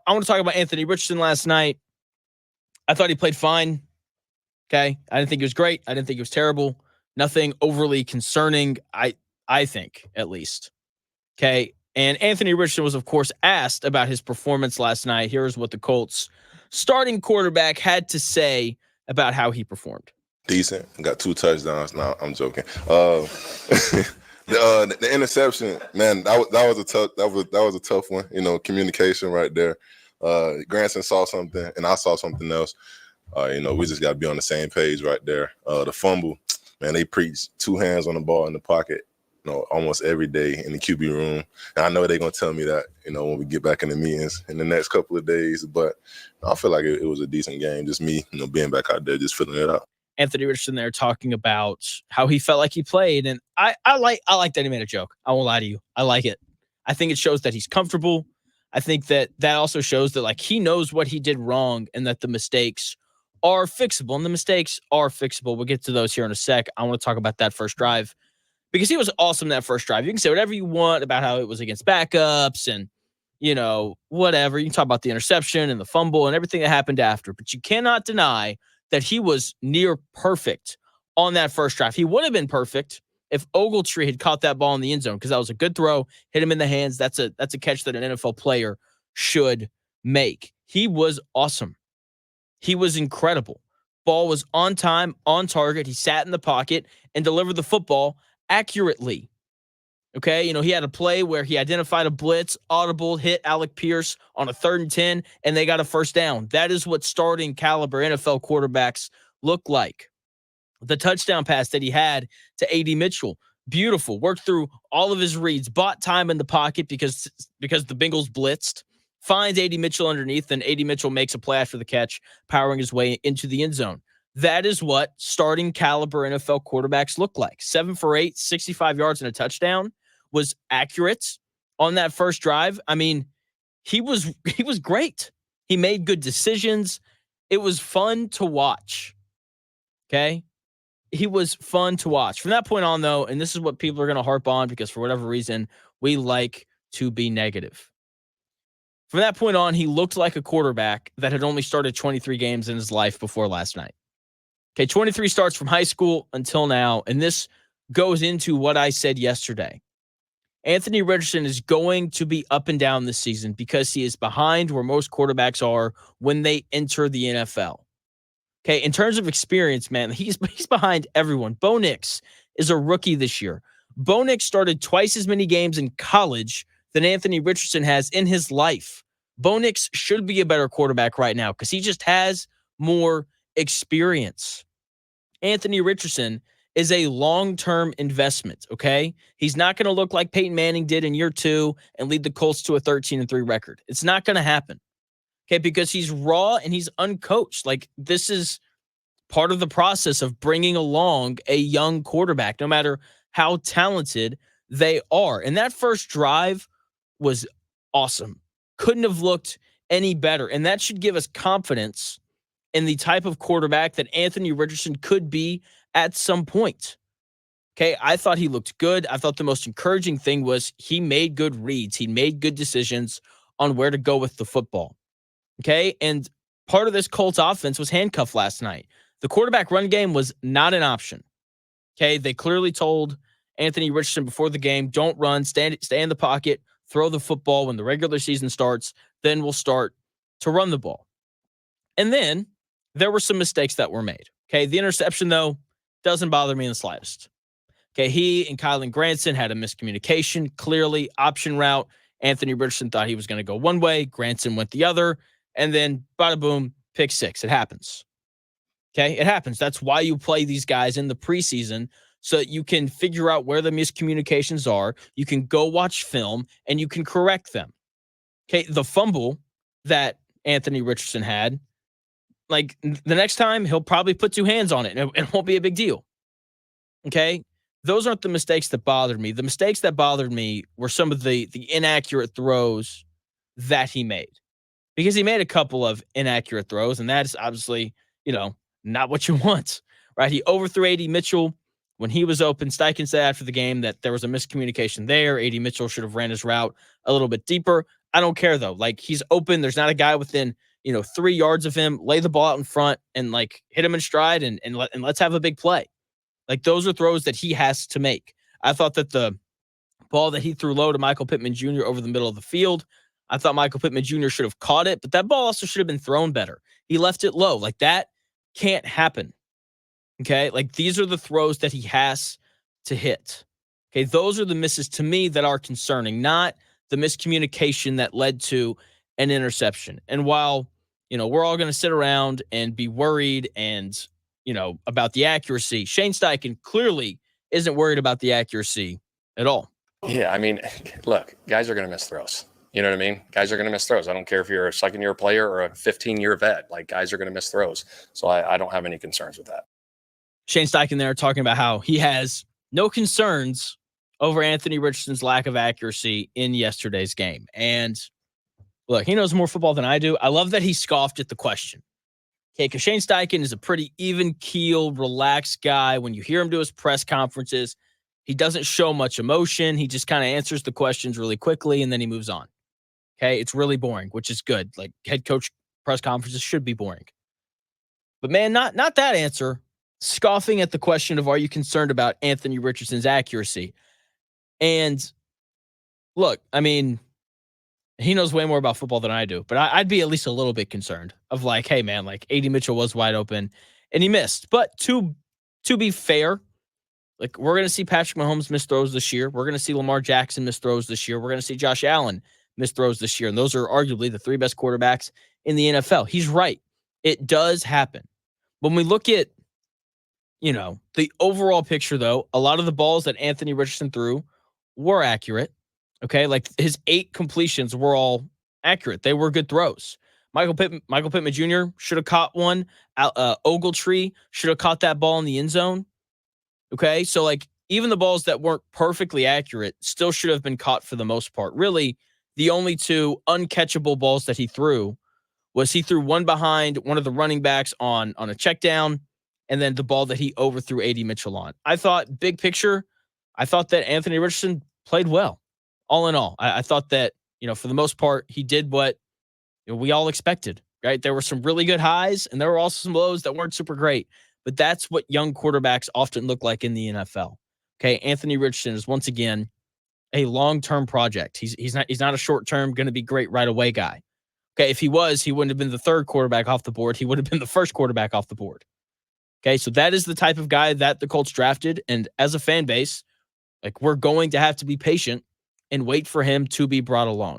I want to talk about Anthony Richardson last night. I thought he played fine. Okay. I didn't think he was great. I didn't think he was terrible. Nothing overly concerning, I think, at least. Okay. And Anthony Richardson was, of course, asked about his performance last night. Here's what the Colts starting quarterback had to say about how he performed. Decent. Got 2 touchdowns. No, I'm joking. The interception, man, that was a tough one. Communication right there. Granson saw something, and I saw something else. We just got to be on the same page right there. The fumble, man, they preach 2 hands on the ball in the pocket, almost every day in the QB room. And I know they're going to tell me that, when we get back in the meetings in the next couple of days. But I feel like it was a decent game. Just me, being back out there, just filling it out. Anthony Richardson there talking about how he felt like he played. And I like that he made a joke. I won't lie to you. I like it. I think it shows that he's comfortable. I think that also shows that he knows what he did wrong and that the mistakes are fixable. And the mistakes are fixable. We'll get to those here in a sec. I want to talk about that first drive because he was awesome that first drive. You can say whatever you want about how it was against backups and, whatever. You can talk about the interception and the fumble and everything that happened after, but you cannot deny that he was near perfect on that first drive. He would have been perfect if Ogletree had caught that ball in the end zone because that was a good throw, hit him in the hands. That's a catch that an NFL player should make. He was awesome. He was incredible. Ball was on time, on target. He sat in the pocket and delivered the football accurately. Okay, he had a play where he identified a blitz, audible, hit Alec Pierce on a 3rd and 10, and they got a first down. That is what starting caliber NFL quarterbacks look like. The touchdown pass that he had to A.D. Mitchell, beautiful. Worked through all of his reads, bought time in the pocket because the Bengals blitzed, finds A.D. Mitchell underneath, and A.D. Mitchell makes a play after the catch, powering his way into the end zone. That is what starting caliber NFL quarterbacks look like. 7 for 8, 65 yards and a touchdown. Was accurate on that first drive. I mean, he was great. He made good decisions. It was fun to watch. Okay? He was fun to watch. From that point on, though, and this is what people are going to harp on because for whatever reason, we like to be negative. From that point on, he looked like a quarterback that had only started 23 games in his life before last night. Okay, 23 starts from high school until now, and this goes into what I said yesterday. Anthony Richardson is going to be up and down this season because he is behind where most quarterbacks are when they enter the NFL. Okay, in terms of experience, man, he's behind everyone. Bo Nix is a rookie this year. Bo Nix started twice as many games in college than Anthony Richardson has in his life. Bo Nix should be a better quarterback right now because he just has more experience. Anthony Richardson is a long-term investment, okay? He's not going to look like Peyton Manning did in year 2 and lead the Colts to a 13-3 record. It's not going to happen, okay, because he's raw and he's uncoached. This is part of the process of bringing along a young quarterback, no matter how talented they are. And that first drive was awesome. Couldn't have looked any better. And that should give us confidence in the type of quarterback that Anthony Richardson could be at some point. Okay, I thought he looked good. I thought the most encouraging thing was he made good reads. He made good decisions on where to go with the football. Okay, and part of this Colts offense was handcuffed last night. The quarterback run game was not an option. Okay, they clearly told Anthony Richardson before the game, don't run, stay in the pocket, throw the football when the regular season starts, then we'll start to run the ball. And then there were some mistakes that were made. Okay, the interception, though, doesn't bother me in the slightest. Okay, he and Kylan Granson had a miscommunication. Clearly, option route. Anthony Richardson thought he was going to go one way. Granson went the other. And then, bada boom, pick 6. It happens. Okay, it happens. That's why you play these guys in the preseason so that you can figure out where the miscommunications are. You can go watch film, and you can correct them. Okay, the fumble that Anthony Richardson had, the next time, he'll probably put 2 hands on it, and it won't be a big deal. Okay? Those aren't the mistakes that bothered me. The mistakes that bothered me were some of the inaccurate throws that he made. Because he made a couple of inaccurate throws, and that's obviously, not what you want, right? He overthrew A.D. Mitchell when he was open. Steichen said after the game that there was a miscommunication there. A.D. Mitchell should have ran his route a little bit deeper. I don't care though. Like he's open. There's not a guy within 3 yards of him. Lay the ball out in front and like hit him in stride and let's have a big play. Like those are throws that he has to make. I thought that the ball that he threw low to Michael Pittman Jr. over the middle of the field, I thought Michael Pittman Jr. should have caught it, but that ball also should have been thrown better. He left it low. Like that can't happen. Okay? Like these are the throws that he has to hit. Okay? Those are the misses to me that are concerning, not the miscommunication that led to an interception. And while, we're all going to sit around and be worried and, about the accuracy, Shane Steichen clearly isn't worried about the accuracy at all. Yeah, I mean, look, guys are going to miss throws. You know what I mean? Guys are going to miss throws. I don't care if you're a second-year player or a 15-year vet. Like, guys are going to miss throws. So I don't have any concerns with that. Shane Steichen there talking about how he has no concerns over Anthony Richardson's lack of accuracy in yesterday's game. And look, he knows more football than I do. I love that he scoffed at the question. Okay, because Shane Steichen is a pretty even-keeled, relaxed guy. When you hear him do his press conferences, he doesn't show much emotion. He just kind of answers the questions really quickly, and then he moves on. Okay, it's really boring, which is good. Like, head coach press conferences should be boring. But, man, not that answer. Scoffing at the question of, are you concerned about Anthony Richardson's accuracy? And, look, I mean, he knows way more about football than I do, but I'd be at least a little bit concerned of like, hey, man, like A.D. Mitchell was wide open and he missed. But to be fair, like we're going to see Patrick Mahomes miss throws this year. We're going to see Lamar Jackson miss throws this year. We're going to see Josh Allen miss throws this year. And those are arguably the 3 best quarterbacks in the NFL. He's right. It does happen. When we look at, the overall picture, though, a lot of the balls that Anthony Richardson threw were accurate. Okay, like his 8 completions were all accurate. They were good throws. Michael Pittman Jr. should have caught one. Ogletree should have caught that ball in the end zone. Okay, so like even the balls that weren't perfectly accurate still should have been caught for the most part. Really, the only 2 uncatchable balls that he threw was he threw one behind one of the running backs on a check down, and then the ball that he overthrew A.D. Mitchell on. I thought, big picture, I thought that Anthony Richardson played well. All in all, I thought that, for the most part, he did what we all expected, right? There were some really good highs, and there were also some lows that weren't super great. But that's what young quarterbacks often look like in the NFL. Okay, Anthony Richardson is once again a long-term project. He's not a short-term, going to be great right away guy. Okay, if he was, he wouldn't have been the 3rd quarterback off the board. He would have been the 1st quarterback off the board. Okay, so that is the type of guy that the Colts drafted, and as a fan base, like we're going to have to be patient and wait for him to be brought along.